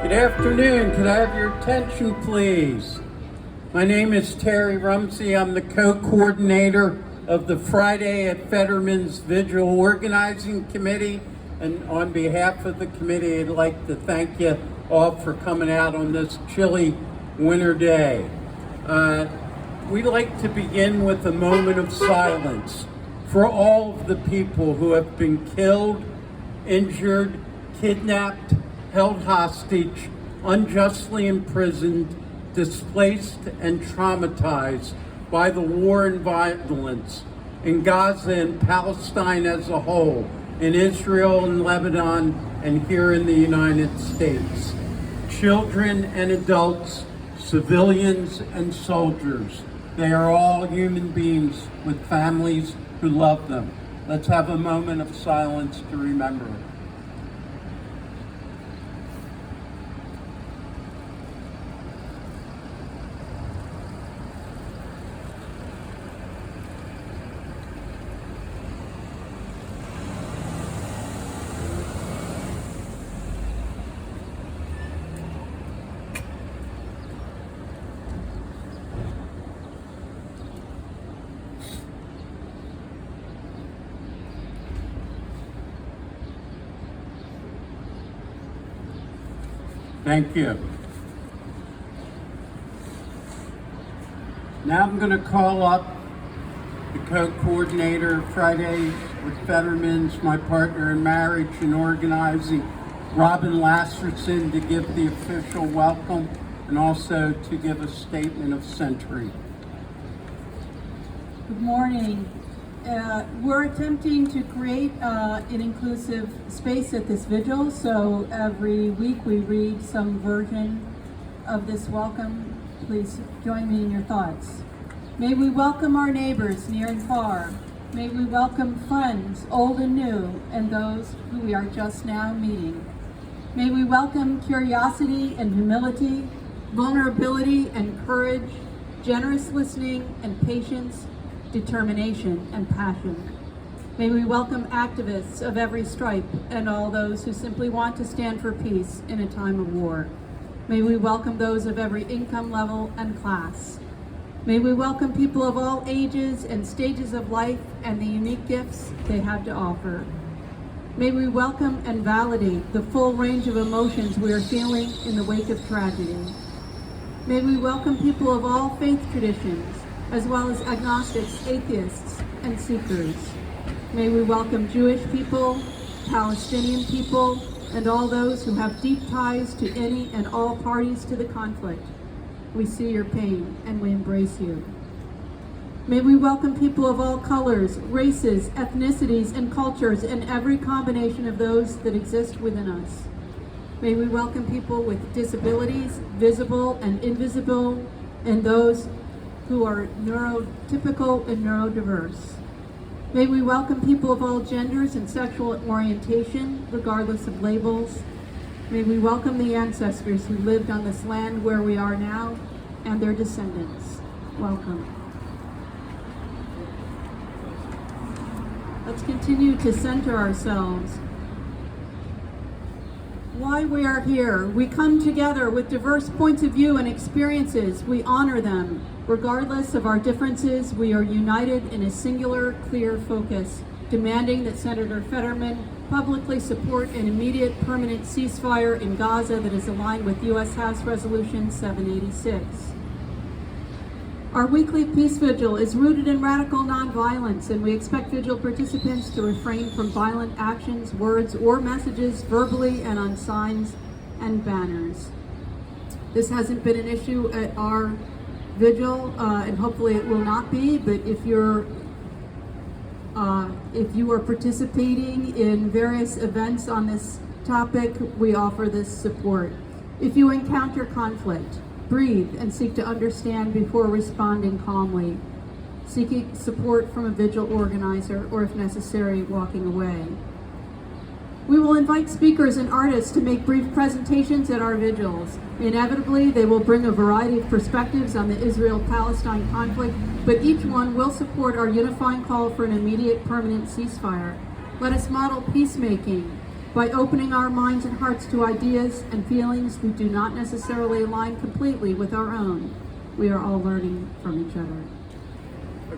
Good afternoon. Could I have your attention, please? My name is Terry Rumsey. I'm the co-coordinator of the Friday at Fetterman's Vigil Organizing Committee. And on behalf of the committee, I'd like to thank you all for coming out on this chilly winter day. We'd like to begin with a moment of silence for all of the people who have been killed, injured, kidnapped, held hostage, unjustly imprisoned, displaced, and traumatized by the war and violence in Gaza and Palestine as a whole, in Israel and Lebanon, and here in the United States. Children and adults, civilians and soldiers, they are all human beings with families who love them. Let's have a moment of silence to remember it. Thank you. Now I'm going to call up the co-coordinator of Fridays with Fetterman's, my partner in marriage and organizing, Robin Lasersohn, to give the official welcome and also to give a statement of century. Good morning. We're attempting to create an inclusive space at this vigil, so every week we read some version of this welcome. Please join me in your thoughts. May we welcome our neighbors near and far. May we welcome friends, old and new, and those who we are just now meeting. May we welcome curiosity and humility, vulnerability and courage, generous listening and patience, determination and passion. May we welcome activists of every stripe and all those who simply want to stand for peace in a time of war. May we welcome those of every income level and class. May we welcome people of all ages and stages of life and the unique gifts they have to offer. May we welcome and validate the full range of emotions we are feeling in the wake of tragedy. May we welcome people of all faith traditions, as well as agnostics, atheists, and seekers. May we welcome Jewish people, Palestinian people, and all those who have deep ties to any and all parties to the conflict. We see your pain and we embrace you. May we welcome people of all colors, races, ethnicities, and cultures, and every combination of those that exist within us. May we welcome people with disabilities, visible and invisible, and those who are neurotypical and neurodiverse. May we welcome people of all genders and sexual orientation, regardless of labels. May we welcome the ancestors who lived on this land where we are now, and their descendants. Welcome. Let's continue to center ourselves. Why we are here. We come together with diverse points of view and experiences. We honor them. Regardless of our differences, we are united in a singular, clear focus, demanding that Senator Fetterman publicly support an immediate permanent ceasefire in Gaza that is aligned with U.S. House Resolution 786. Our weekly peace vigil is rooted in radical nonviolence, and we expect vigil participants to refrain from violent actions, words, or messages verbally and on signs and banners. This hasn't been an issue at our vigil, and hopefully it will not be, but if you are participating in various events on this topic, we offer this support. If you encounter conflict, breathe and seek to understand before responding calmly, seeking support from a vigil organizer, or if necessary, walking away. We will invite speakers and artists to make brief presentations at our vigils. Inevitably, they will bring a variety of perspectives on the Israel-Palestine conflict, but each one will support our unifying call for an immediate permanent ceasefire. Let us model peacemaking By opening our minds and hearts to ideas and feelings we do not necessarily align completely with our own, we are all learning from each other.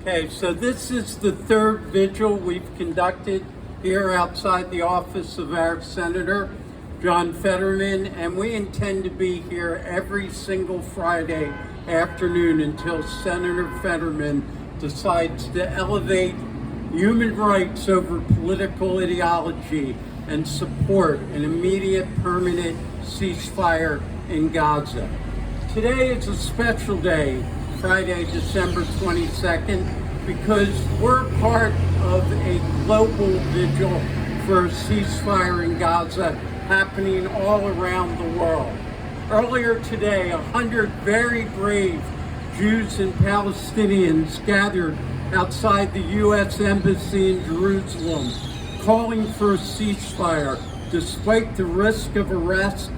Okay, so this is the third vigil we've conducted here outside the office of our Senator, John Fetterman, and we intend to be here every single Friday afternoon until Senator Fetterman decides to elevate human rights over political ideology and support an immediate permanent ceasefire in Gaza. Today is a special day, Friday, December 22nd, because we're part of a global vigil for a ceasefire in Gaza happening all around the world. Earlier today, 100 very brave Jews and Palestinians gathered outside the U.S. Embassy in Jerusalem, calling for a ceasefire despite the risk of arrest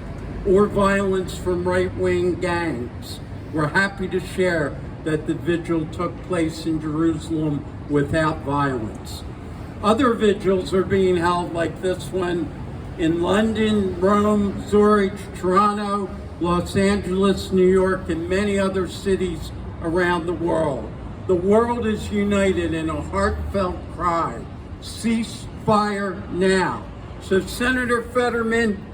or violence from right-wing gangs. We're happy to share that the vigil took place in Jerusalem without violence. Other vigils are being held, like this one, in London, Rome, Zurich, Toronto, Los Angeles, New York, and many other cities around the world. The world is united in a heartfelt cry, ceasefire now. So Senator Fetterman,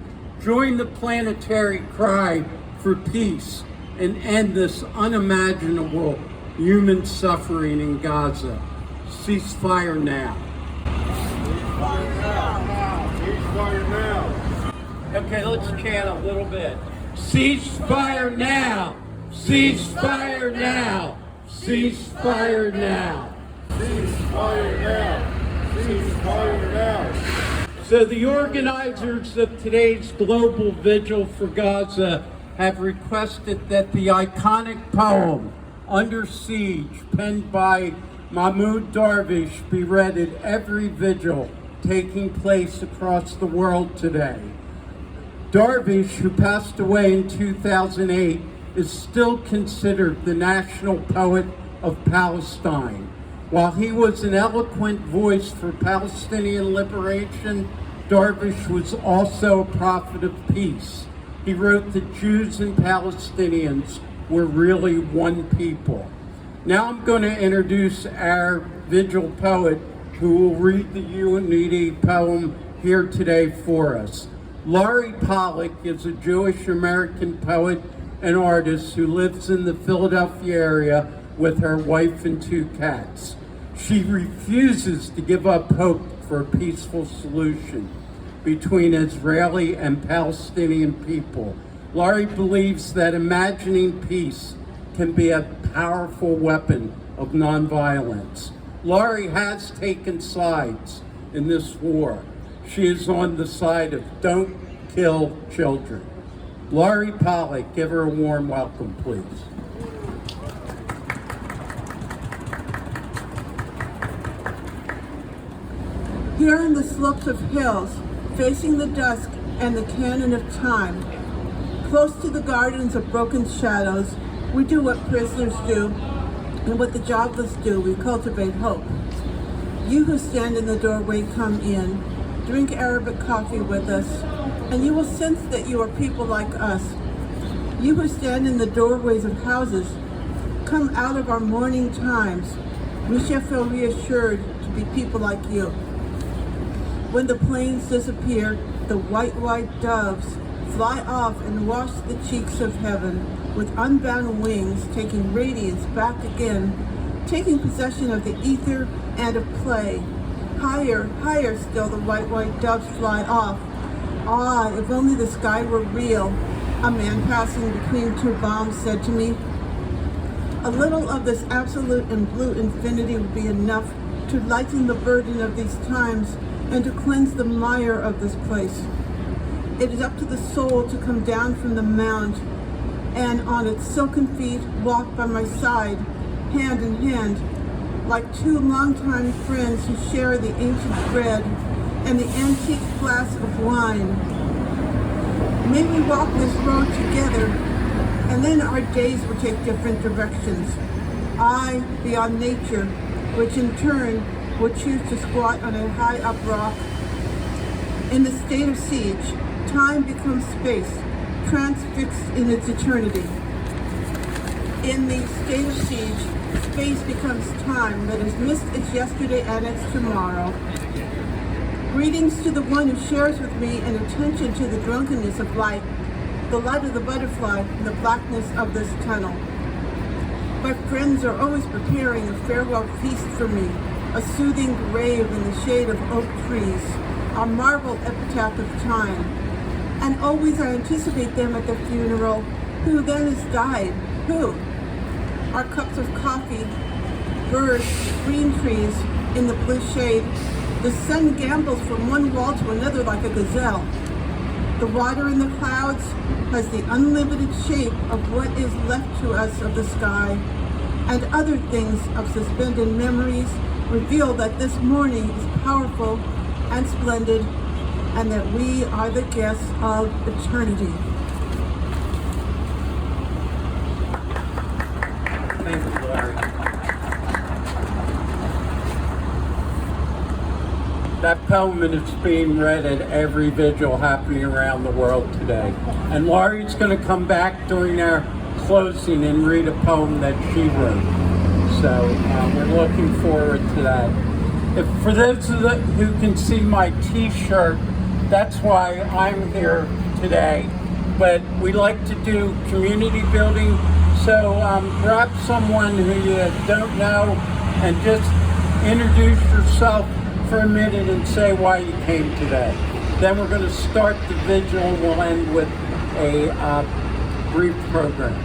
join the planetary cry for peace and end this unimaginable human suffering in Gaza. Ceasefire now. Ceasefire now. Ceasefire now. Okay, let's chant a little bit. Ceasefire now! Ceasefire now! Ceasefire now! Ceasefire now. Ceasefire now. So the organizers of today's global vigil for Gaza have requested that the iconic poem, Under Siege, penned by Mahmoud Darwish, be read at every vigil taking place across the world today. Darwish, who passed away in 2008, is still considered the national poet of Palestine. While he was an eloquent voice for Palestinian liberation, Darwish was also a prophet of peace. He wrote that Jews and Palestinians were really one people. Now I'm going to introduce our vigil poet who will read the unity poem here today for us. Laurie Pollack is a Jewish American poet and artist who lives in the Philadelphia area with her wife and 2 cats. She refuses to give up hope for a peaceful solution between Israeli and Palestinian people. Laurie believes that imagining peace can be a powerful weapon of nonviolence. Laurie has taken sides in this war. She is on the side of don't kill children. Laurie Pollack, give her a warm welcome, please. Here in the slopes of hills, facing the dusk and the cannon of time, close to the gardens of broken shadows, we do what prisoners do and what the jobless do, we cultivate hope. You who stand in the doorway, come in, drink Arabic coffee with us, and you will sense that you are people like us. You who stand in the doorways of houses, come out of our mourning times. We shall feel reassured to be people like you. When the planes disappear, the white doves fly off and wash the cheeks of heaven with unbound wings, taking radiance back again, taking possession of the ether and of play. Higher, higher still the white doves fly off. Ah, if only the sky were real, a man passing between 2 bombs said to me. A little of this absolute and blue infinity would be enough to lighten the burden of these times and to cleanse the mire of this place. It is up to the soul to come down from the mount and on its silken feet walk by my side, hand in hand, like 2 longtime friends who share the ancient bread and the antique glass of wine. May we walk this road together, and then our days will take different directions. I beyond nature, which in turn will choose to squat on a high up rock. In the state of siege, time becomes space, transfixed in its eternity. In the state of siege, space becomes time that has missed its yesterday and its tomorrow. Greetings to the one who shares with me an attention to the drunkenness of light, the light of the butterfly, and the blackness of this tunnel. My friends are always preparing a farewell feast for me, a soothing grave in the shade of oak trees, a marble epitaph of time. And always I anticipate them at the funeral. Who then has died? Who? Our cups of coffee, birds, green trees in the blue shade. The sun gambols from one wall to another like a gazelle. The water in the clouds has the unlimited shape of what is left to us of the sky, and other things of suspended memories reveal that this morning is powerful and splendid, and that we are the guests of eternity. Thank you, Laurie. That poem is being read at every vigil happening around the world today. And Laurie's going to come back during our closing and read a poem that she wrote. So we're looking forward to that. For those of you who can see my t-shirt, that's why I'm here today. But we like to do community building, so grab someone who you don't know and just introduce yourself for a minute and say why you came today. Then we're going to start the vigil and we'll end with a brief program.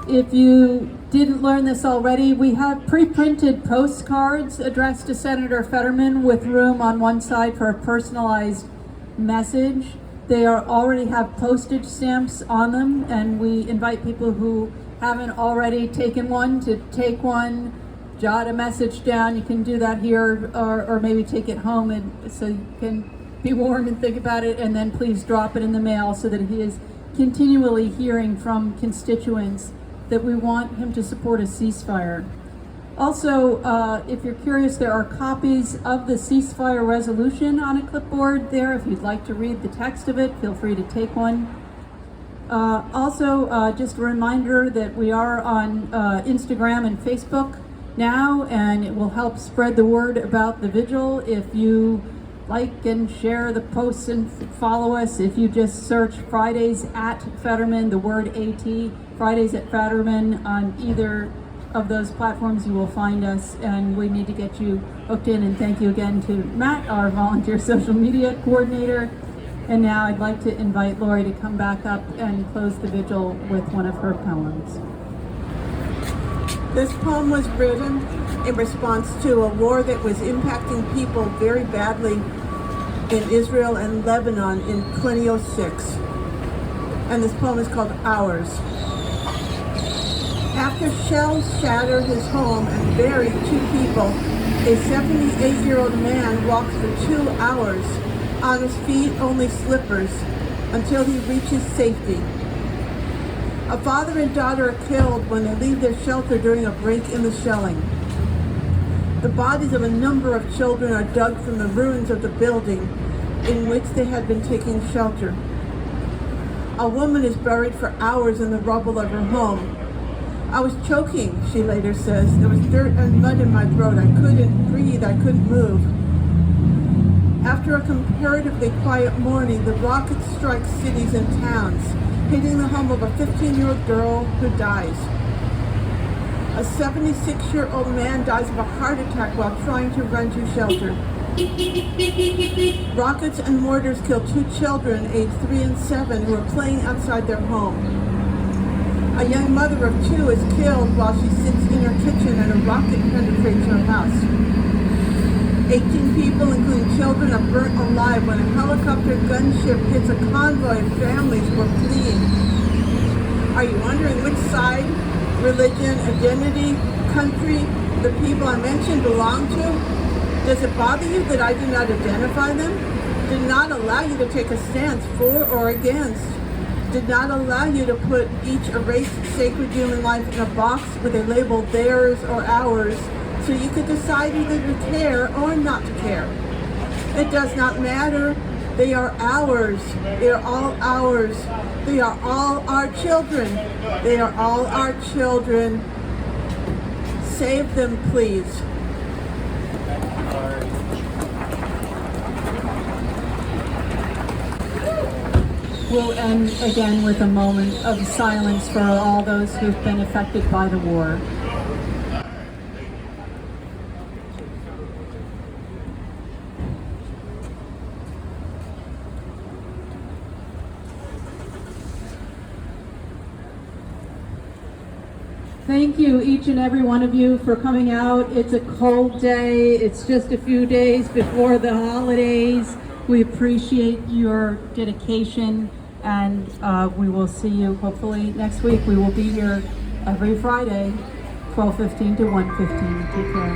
If you didn't learn this already, we have pre-printed postcards addressed to Senator Fetterman with room on one side for a personalized message. They already have postage stamps on them, and we invite people who haven't already taken one to take one, jot a message down. You can do that here, or maybe take it home, and so you can be warned and think about it, and then please drop it in the mail so that he is continually hearing from constituents that we want him to support a ceasefire. Also, if you're curious, there are copies of the ceasefire resolution on a clipboard there. If you'd like to read the text of it, feel free to take one. Also, just a reminder that we are on Instagram and Facebook now, and it will help spread the word about the vigil if you like and share the posts and follow us. If you just search Fridays at Fetterman, the word AT, Fridays at Fetterman on either of those platforms you will find us, and we need to get you hooked in. And thank you again to Matt, our volunteer social media coordinator. And now I'd like to invite Laurie to come back up and close the vigil with one of her poems. This poem was written in response to a war that was impacting people very badly in Israel and Lebanon in 2006. And this poem is called Hours. After shells shattered his home and buried 2 people, a 78-year-old man walked for 2 hours on his feet, only slippers, until he reaches safety. A father and daughter are killed when they leave their shelter during a break in the shelling. The bodies of a number of children are dug from the ruins of the building in which they had been taking shelter. A woman is buried for hours in the rubble of her home. I was choking, she later says. There was dirt and mud in my throat. I couldn't breathe. I couldn't move. After a comparatively quiet morning, the rockets strike cities and towns, hitting the home of a 15-year-old girl who dies. A 76-year-old man dies of a heart attack while trying to run to shelter. Rockets and mortars kill 2 children, aged 3 and 7, who are playing outside their home. A young mother of 2 is killed while she sits in her kitchen and a rocket penetrates her house. 18 people, including children, are burnt alive when a helicopter gunship hits a convoy of families who are fleeing. Are you wondering which side, religion, identity, country the people I mentioned belong to? Does it bother you that I did not identify them? Did not allow you to take a stance for or against? Did not allow you to put each erased sacred human life in a box with a label theirs or ours, so you could decide either to care or not to care? It does not matter. They are ours. They are all ours. They are all our children. They are all our children. Save them, please. We'll end again with a moment of silence for all those who've been affected by the war. Thank you, each and every one of you, for coming out. It's a cold day. It's just a few days before the holidays. We appreciate your dedication, and we will see you hopefully next week. We will be here every Friday, 12:15 to 1:15. Take care.